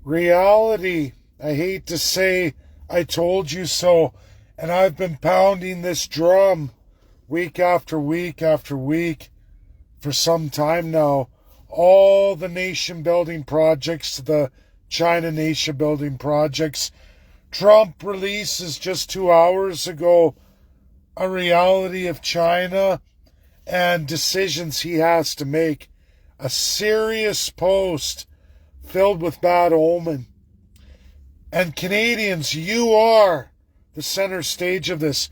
Reality. I hate to say I told you so, and I've been pounding this drum week after week after week for some time now. All the nation building projects, the China nation building projects. Trump releases just 2 hours ago a reality of China and decisions he has to make. A serious post filled with bad omen. And Canadians, you are the center stage of this.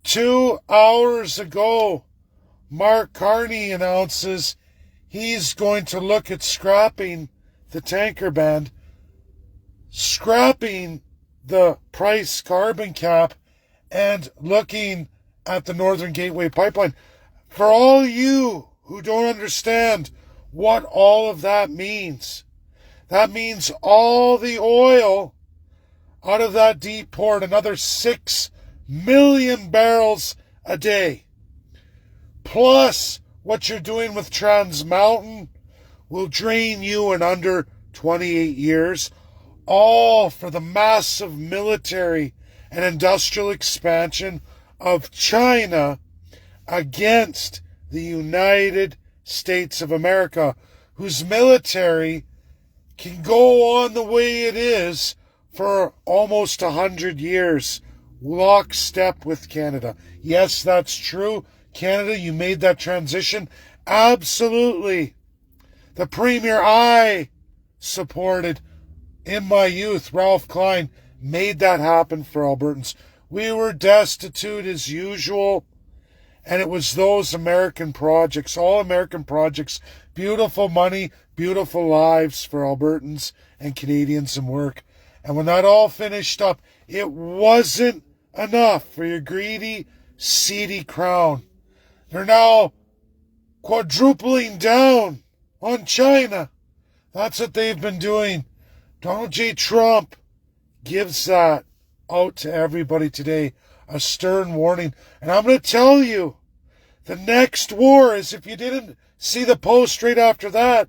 2 hours ago, Mark Carney announces he's going to look at scrapping the tanker ban, scrapping the price carbon cap, and looking at the Northern Gateway pipeline. For all you who don't understand what all of that means, that means all the oil out of that deep port, another 6 million barrels a day, plus what you're doing with Trans Mountain, will drain you in under 28 years, all for the massive military and industrial expansion of China against the United States of America, whose military can go on the way it is for almost 100 years, lockstep with Canada. Yes, that's true. Canada, you made that transition. Absolutely. The premier I supported in my youth, Ralph Klein, made that happen for Albertans. We were destitute as usual, and it was those American projects, all American projects, beautiful money, beautiful lives for Albertans and Canadians and work. And when that all finished up, it wasn't enough for your greedy, seedy crown. They're now quadrupling down on China. That's what they've been doing. Donald J. Trump gives that out to everybody today, a stern warning. And I'm going to tell you, the next war is, if you didn't see the post right after that,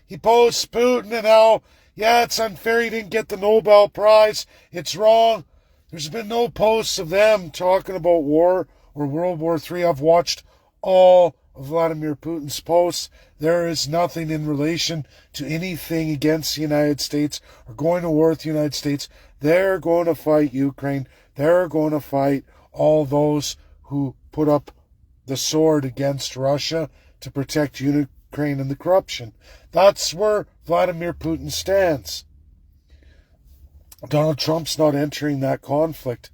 he posts Putin and how, yeah, it's unfair he didn't get the Nobel Prize. It's wrong. There's been no posts of them talking about war or World War III. I've watched all of Vladimir Putin's posts. There is nothing in relation to anything against the United States or going to war with the United States. They're going to fight Ukraine. They're going to fight all those who put up the sword against Russia to protect Ukraine and the corruption. That's where Vladimir Putin stands. Donald Trump's not entering that conflict.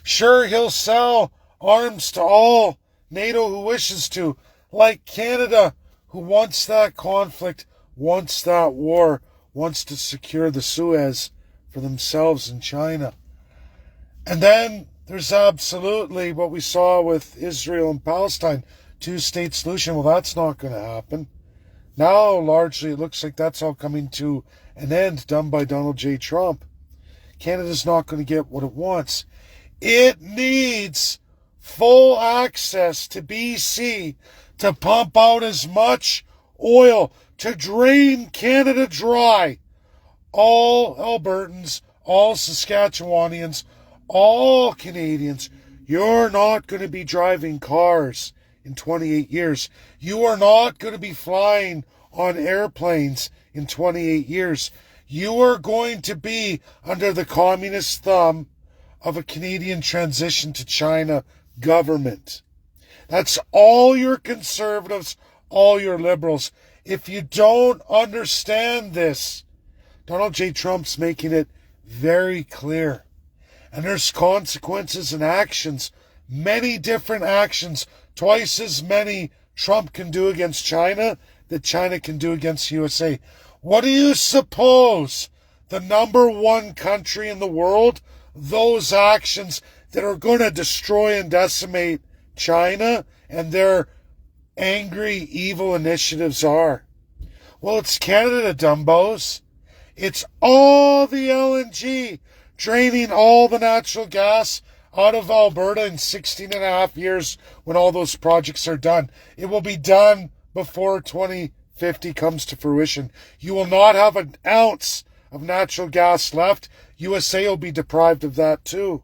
Sure, he'll sell arms to all NATO who wishes to, like Canada, who wants that conflict, wants that war, wants to secure the Suez for themselves in China. And then there's absolutely what we saw with Israel and Palestine, two-state solution. Well, that's not going to happen. Now, largely, it looks like that's all coming to an end, done by Donald J. Trump. Canada's not going to get what it wants. It needs full access to BC to pump out as much oil to drain Canada dry. All Albertans, all Saskatchewanians, all Canadians, you're not going to be driving cars in 28 years. You are not going to be flying on airplanes in 28 years. You are going to be under the communist thumb of a Canadian transition to China government. That's all your conservatives, all your liberals. If you don't understand this, Donald J. Trump's making it very clear. And there's consequences and actions, many different actions, twice as many Trump can do against China that China can do against USA. What do you suppose the number one country in the world, those actions that are going to destroy and decimate China and their angry, evil initiatives are? Well, it's Canada, dumbos. It's all the LNG, draining all the natural gas out of Alberta in 16 and a half years when all those projects are done. It will be done before 2050 comes to fruition. You will not have an ounce of natural gas left, USA will be deprived of that too.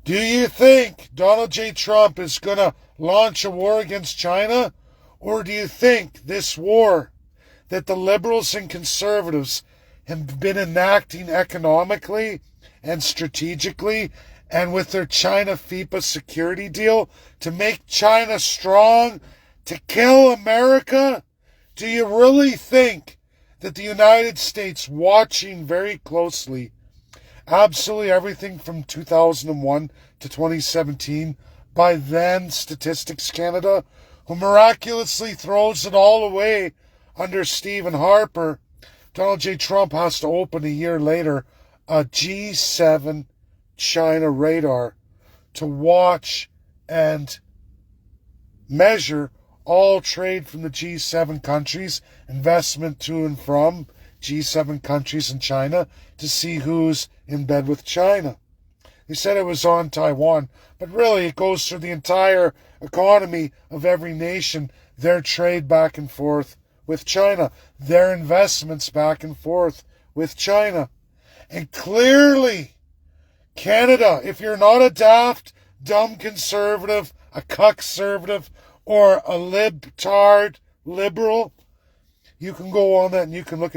Do you think Donald J. Trump is going to launch a war against China? Or do you think this war that the liberals and conservatives have been enacting economically and strategically and with their China FIPA security deal to make China strong, to kill America? Do you really think that the United States, watching very closely absolutely everything from 2001 to 2017 by then Statistics Canada, who miraculously throws it all away under Stephen Harper, Donald J. Trump has to open a year later a G7 China radar to watch and measure all trade from the G7 countries, investment to and from G7 countries and China, to see who's in bed with China. They said it was on Taiwan, but really it goes through the entire economy of every nation, their trade back and forth with China, their investments back and forth with China. And clearly, Canada, if you're not a daft, dumb conservative, a cuck-servative, or a libtard liberal, you can go on that and you can look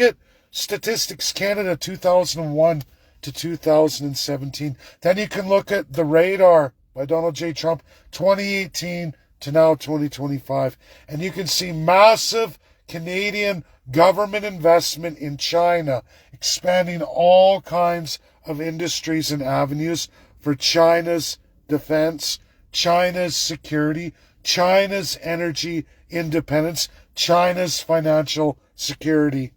at Statistics Canada 2001 to 2017. Then you can look at the radar by Donald J. Trump 2018 to now 2025. And you can see massive Canadian government investment in China, expanding all kinds of industries and avenues for China's defense, China's security, China's energy independence, China's financial security.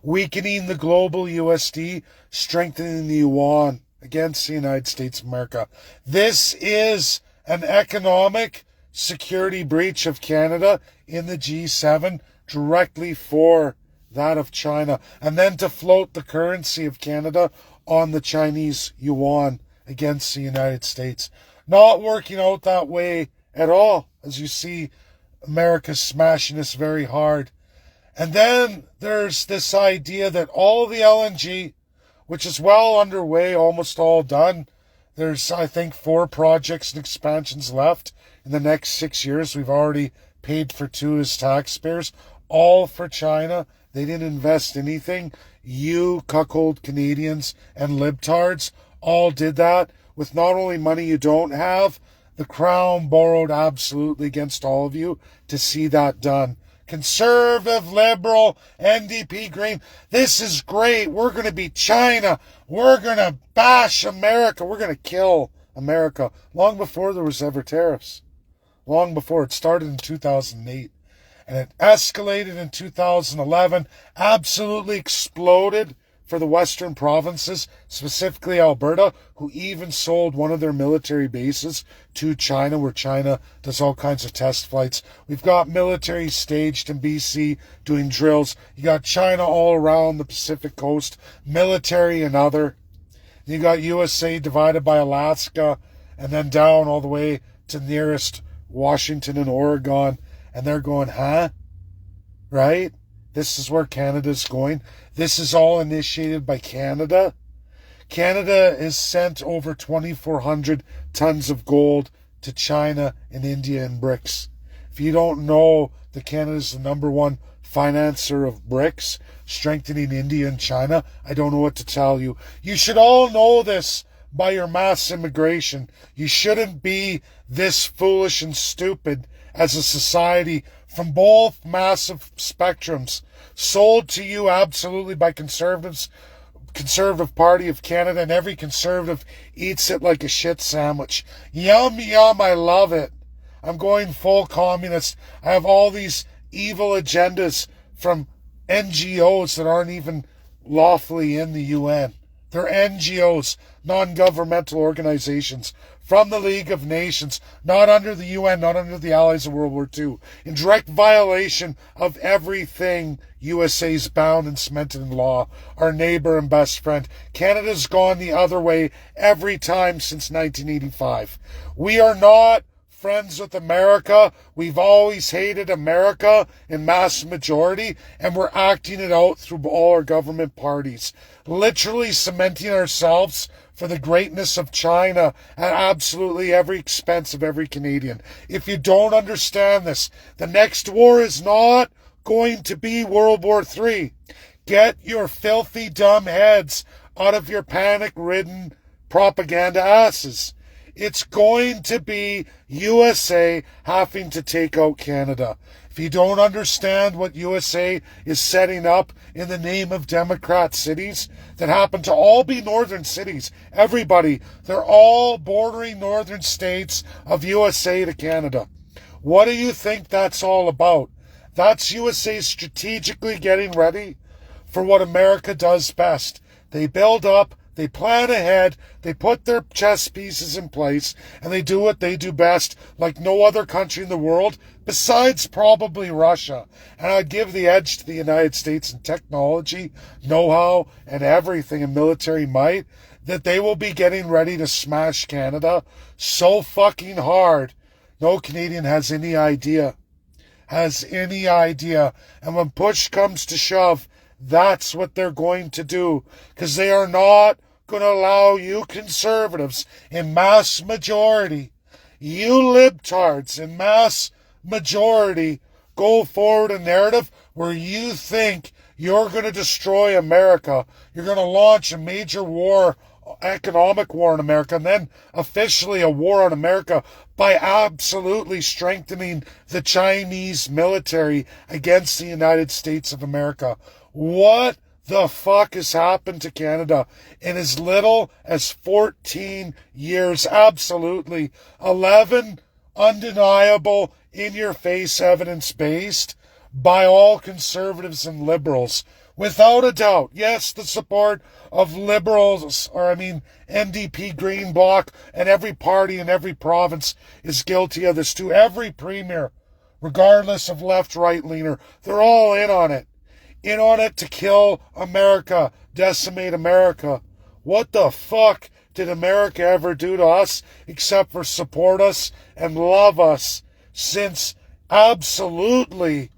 Weakening the global USD, strengthening the yuan against the United States of America. This is an economic security breach of Canada in the G7 directly for that of China. And then to float the currency of Canada on the Chinese yuan against the United States. Not working out that way at all, as you see America smashing us very hard. And then there's this idea that all the LNG, which is well underway, almost all done. There's, I think, 4 projects and expansions left in the next 6 years. We've already paid for 2 as taxpayers, all for China. They didn't invest anything. You cuckold Canadians and libtards all did that with not only money you don't have, the Crown borrowed absolutely against all of you to see that done. Conservative, liberal, NDP, Green. This is great. We're going to be China. We're going to bash America. We're going to kill America. Long before there was ever tariffs. Long before. It started in 2008. And it escalated in 2011. Absolutely exploded for the Western provinces, specifically Alberta, who even sold one of their military bases to China, where China does all kinds of test flights. We've got military staged in BC doing drills. You got China all around the Pacific coast, military and other. You got USA divided by Alaska and then down all the way to nearest Washington and Oregon. And they're going, huh? Right? This is where Canada's going. This is all initiated by Canada. Canada has sent over 2,400 tons of gold to China and India and BRICS. If you don't know that Canada is the number one financer of BRICS, strengthening India and China, I don't know what to tell you. You should all know this by your mass immigration. You shouldn't be this foolish and stupid as a society from both massive spectrums, sold to you absolutely by conservatives, Conservative Party of Canada, and every conservative eats it like a shit sandwich. Yum, yum, I love it. I'm going full communist. I have all these evil agendas from NGOs that aren't even lawfully in the UN. They're NGOs, non-governmental organizations, from the League of Nations, not under the UN, not under the Allies of World War II, in direct violation of everything USA's bound and cemented in law, our neighbor and best friend. Canada's gone the other way every time since 1985. We are not friends with America. We've always hated America in mass majority, and we're acting it out through all our government parties, literally cementing ourselves for the greatness of China at absolutely every expense of every Canadian. If you don't understand this, the next war is not going to be World War III. Get your filthy dumb heads out of your panic-ridden propaganda asses. It's going to be USA having to take out Canada. If you don't understand what USA is setting up in the name of Democrat cities that happen to all be northern cities, everybody, they're all bordering northern states of USA to Canada. What do you think that's all about? That's USA strategically getting ready for what America does best. They build up, they plan ahead, they put their chess pieces in place, and they do what they do best like no other country in the world, besides probably Russia. And I'd give the edge to the United States in technology, know-how, and everything in military might, that they will be getting ready to smash Canada so fucking hard, no Canadian has any idea. And when push comes to shove, that's what they're going to do, because they are not going to allow you conservatives in mass majority, you libtards in mass majority, go forward a narrative where you think you're going to destroy America. You're going to launch a major war, economic war in America, and then officially a war on America by absolutely strengthening the Chinese military against the United States of America. What the fuck has happened to Canada in as little as 14 years? Absolutely. 11 undeniable, in-your-face, evidence-based by all conservatives and liberals. Without a doubt, yes, the support of liberals, NDP, Green Bloc, and every party in every province is guilty of this too. Every premier, regardless of left, right, leaner, they're all in on it. In on it to kill America, decimate America. What the fuck did America ever do to us except for support us and love us since absolutely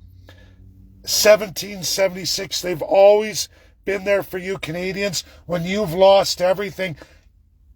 1776? They've always been there for you Canadians when you've lost everything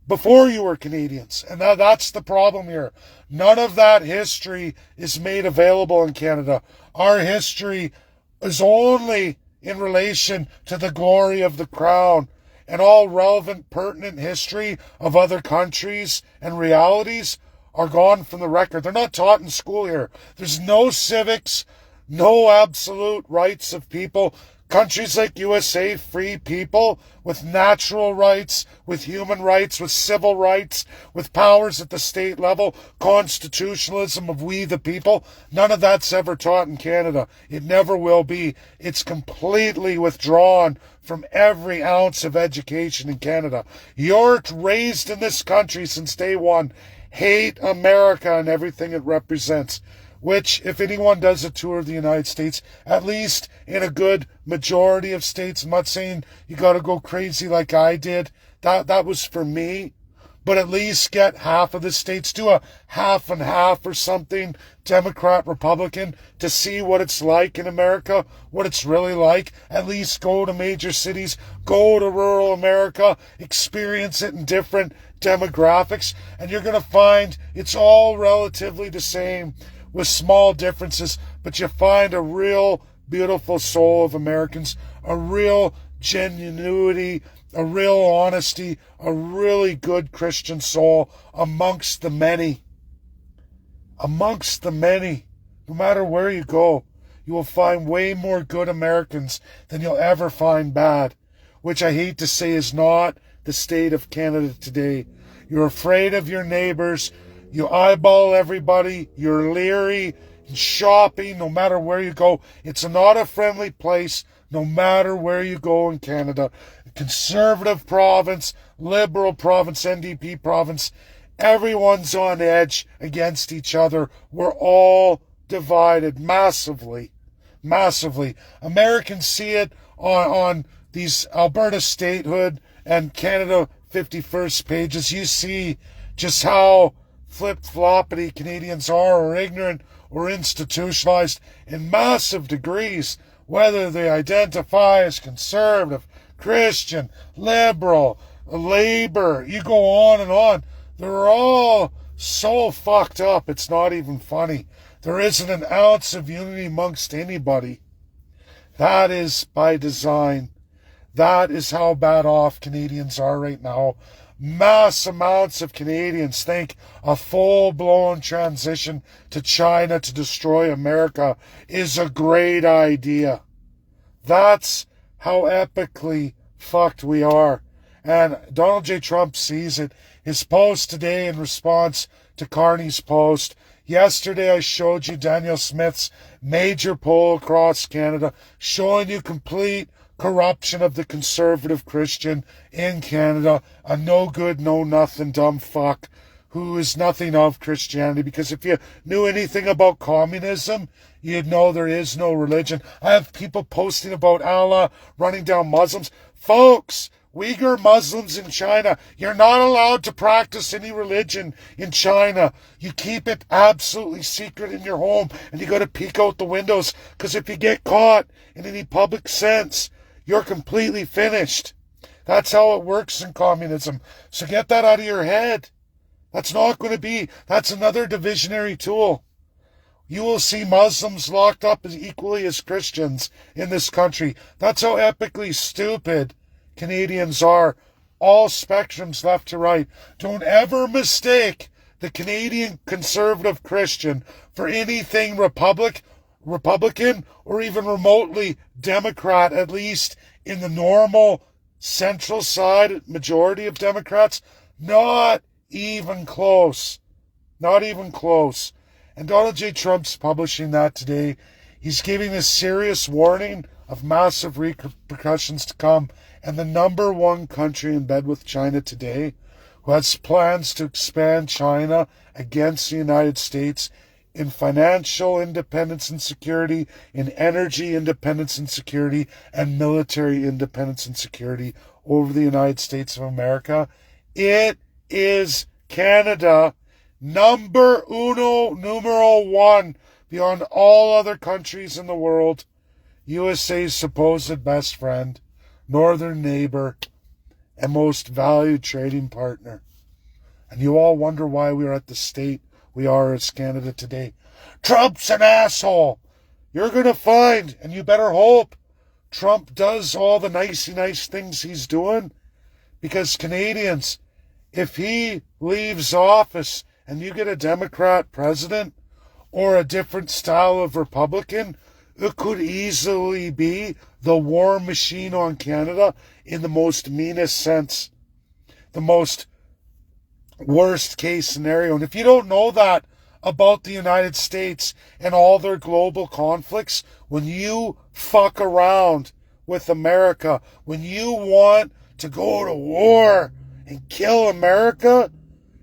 before you were Canadians. And that's the problem here. None of that history is made available in Canada. Our history is only in relation to the glory of the crown, and all relevant, pertinent history of other countries and realities are gone from the record. They're not taught in school here. There's no civics, no absolute rights of people. Countries like USA, free people with natural rights, with human rights, with civil rights, with powers at the state level, constitutionalism of we the people. None of that's ever taught in Canada. It never will be. It's completely withdrawn from every ounce of education in Canada. You're raised in this country since day one. Hate America and everything it represents. Which, if anyone does a tour of the United States, at least in a good majority of states, I'm not saying you got to go crazy like I did. That was for me. But at least get half of the states, do a half and half or something, Democrat, Republican, to see what it's like in America, what it's really like. At least go to major cities, go to rural America, experience it in different demographics, and you're going to find it's all relatively the same, with small differences, but you find a real beautiful soul of Americans, a real genuinity, a real honesty, a really good Christian soul amongst the many. Amongst the many. No matter where you go, you will find way more good Americans than you'll ever find bad, which I hate to say is not the state of Canada today. You're afraid of your neighbors. You eyeball everybody. You're leery. Shopping, no matter where you go. It's not a friendly place, no matter where you go in Canada. Conservative province, liberal province, NDP province. Everyone's on edge against each other. We're all divided massively. Massively. Americans see it on these Alberta statehood and Canada 51st pages. You see just how flip-floppity Canadians are, or ignorant or institutionalized in massive degrees, whether they identify as conservative, Christian, liberal, labor, you go on and on. They're all so fucked up, it's not even funny. There isn't an ounce of unity amongst anybody. That is by design. That is how bad off Canadians are right now. Mass amounts of Canadians think a full-blown transition to China to destroy America is a great idea. That's how epically fucked we are. And Donald J. Trump sees it. His post today in response to Carney's post. Yesterday I showed you Daniel Smith's major poll across Canada showing you complete corruption of the conservative Christian in Canada, a no good, no nothing dumb fuck who is nothing of Christianity, because if you knew anything about communism, you'd know there is no religion. I have people posting about Allah running down Muslims. Folks, Uyghur Muslims in China, you're not allowed to practice any religion in China. You keep it absolutely secret in your home, and you got to peek out the windows, because if you get caught in any public sense, you're completely finished. That's how it works in communism. So get that out of your head. That's not going to be, that's another divisionary tool. You will see Muslims locked up as equally as Christians in this country. That's how epically stupid Canadians are. All spectrums left to right. Don't ever mistake the Canadian conservative Christian for anything Republican or even remotely Democrat, at least in the normal central side majority of Democrats. Not even close. Not even close. And Donald J. Trump's publishing that today. He's giving a serious warning of massive repercussions to come. And the number one country in bed with China today, who has plans to expand China against the United States in financial independence and security, in energy independence and security, and military independence and security over the United States of America. It is Canada, numero one, beyond all other countries in the world. USA's supposed best friend, northern neighbor, and most valued trading partner. And you all wonder why we are at the state we are as Canada today. Trump's an asshole. You're going to find, and you better hope, Trump does all the nice things he's doing. Because Canadians, if he leaves office and you get a Democrat president or a different style of Republican, it could easily be the war machine on Canada in the most meanest sense. The most worst case scenario. And if you don't know that about the United States and all their global conflicts, when you fuck around with America, when you want to go to war and kill America,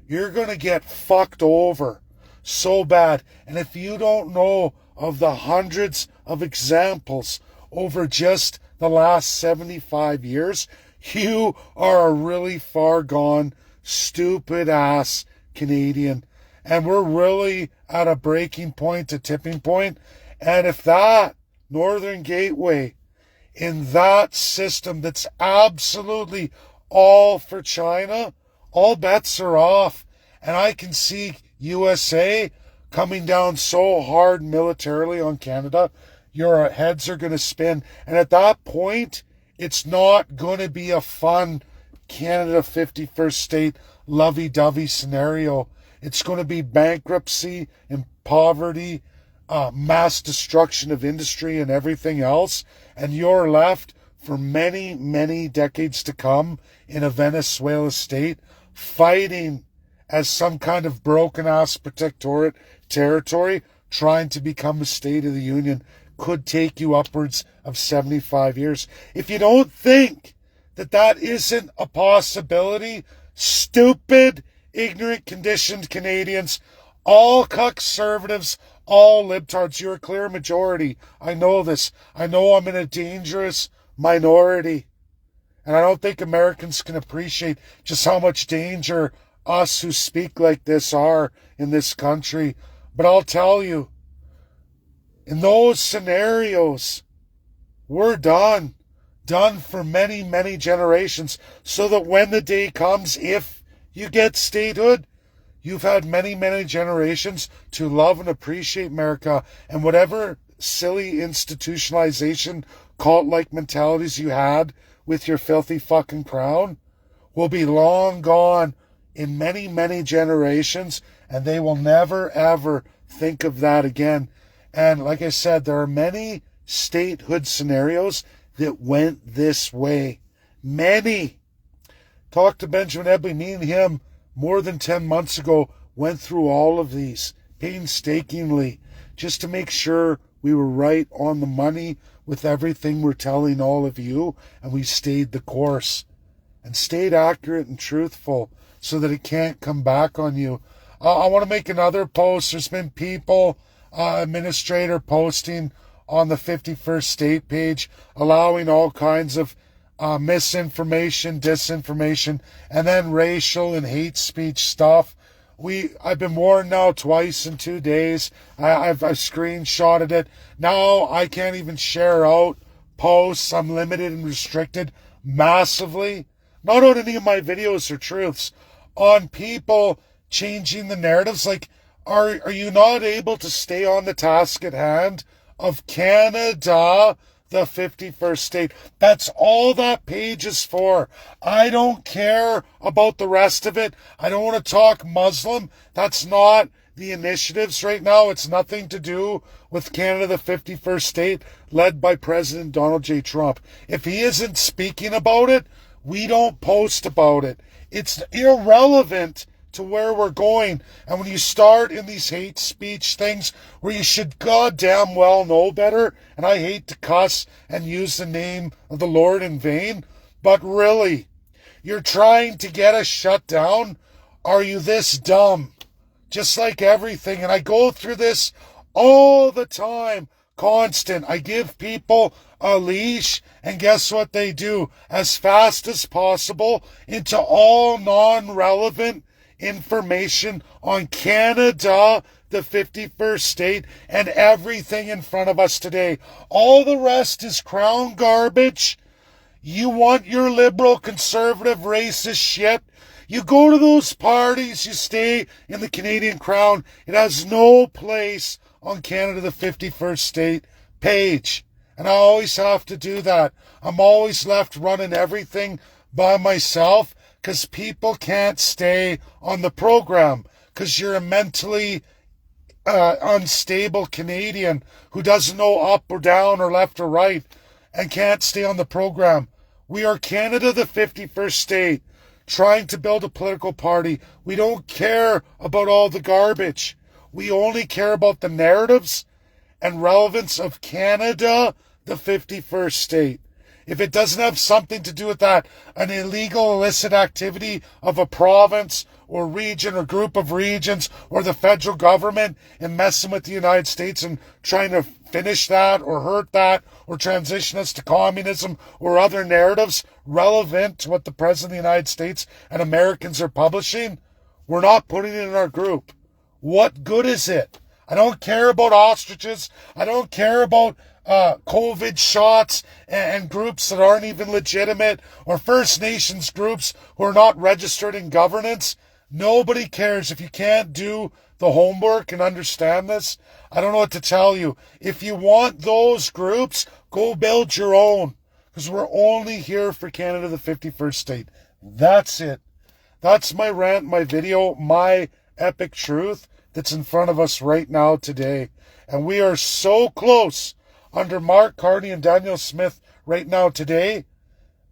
you're going to get fucked over so bad. And if you don't know of the hundreds of examples over just the last 75 years, you are a really far gone, stupid ass Canadian. And we're really at a breaking point, a tipping point. And if that Northern Gateway, in that system that's absolutely all for China, all bets are off. And I can see USA coming down so hard militarily on Canada, your heads are going to spin. And at that point, it's not going to be a fun Canada 51st state lovey-dovey scenario. It's going to be bankruptcy and poverty, mass destruction of industry and everything else. And you're left for many, many decades to come in a Venezuela state fighting as some kind of broken-ass protectorate territory, trying to become a state of the union. Could take you upwards of 75 years. If you don't think that that isn't a possibility, stupid, ignorant, conditioned Canadians, all conservatives, all libtards, you're a clear majority. I know this. I know I'm in a dangerous minority. And I don't think Americans can appreciate just how much danger us who speak like this are in this country. But I'll tell you, in those scenarios, we're done. Done for many, many generations. So that when the day comes, if you get statehood, you've had many, many generations to love and appreciate America, and whatever silly institutionalization, cult-like mentalities you had with your filthy fucking crown will be long gone in many, many generations, and they will never, ever think of that again. And like I said, there are many statehood scenarios that went this way. Many. Talked to Benjamin Ebley, me and him, more than 10 months ago, went through all of these painstakingly just to make sure we were right on the money with everything we're telling all of you, and we stayed the course and stayed accurate and truthful so that it can't come back on you. I want to make another post. There's been people, administrator posting on the 51st State page, allowing all kinds of misinformation, disinformation, and then racial and hate speech stuff. I've been warned now twice in 2 days. I've screenshotted it. Now I can't even share out posts. I'm limited and restricted massively. Not on any of my videos or truths. On people changing the narratives. Like, are you not able to stay on the task at hand of Canada, the 51st state? That's all that page is for. I don't care about the rest of it. I don't want to talk Muslim. That's not the initiatives right now. It's nothing to do with Canada, the 51st state, led by President Donald J. Trump. If he isn't speaking about it, we don't post about it. It's irrelevant to where we're going. And when you start in these hate speech things where you should goddamn well know better, and I hate to cuss and use the name of the Lord in vain, but really, you're trying to get us shut down? Are you this dumb? Just like everything. And I go through this all the time, constant. I give people a leash, and guess what they do? As fast as possible into all non-relevant information on Canada, the 51st state, and everything in front of us today. All the rest is crown garbage. You want your liberal, conservative, racist shit? You go to those parties, you stay in the Canadian crown. It has no place on Canada, the 51st state page. And I always have to do that. I'm always left running everything by myself because people can't stay on the program because you're a mentally unstable Canadian who doesn't know up or down or left or right and can't stay on the program. We are Canada, the 51st state, trying to build a political party. We don't care about all the garbage. We only care about the narratives and relevance of Canada, the 51st state. If it doesn't have something to do with that, an illegal, illicit activity of a province or region or group of regions or the federal government and messing with the United States and trying to finish that or hurt that or transition us to communism or other narratives relevant to what the President of the United States and Americans are publishing, we're not putting it in our group. What good is it? I don't care about ostriches. I don't care about COVID shots and groups that aren't even legitimate, or First Nations groups who are not registered in governance. Nobody cares. If you can't do the homework and understand this, I don't know what to tell you. If you want those groups, go build your own, because we're only here for Canada, the 51st state. That's it. That's my rant, my video, my epic truth that's in front of us right now today. And we are so close under Mark Carney and Daniel Smith right now today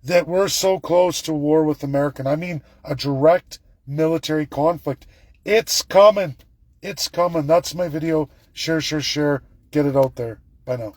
that we're so close to war with America. I mean, a direct military conflict. It's coming. It's coming. That's my video. Share. Get it out there. Bye now.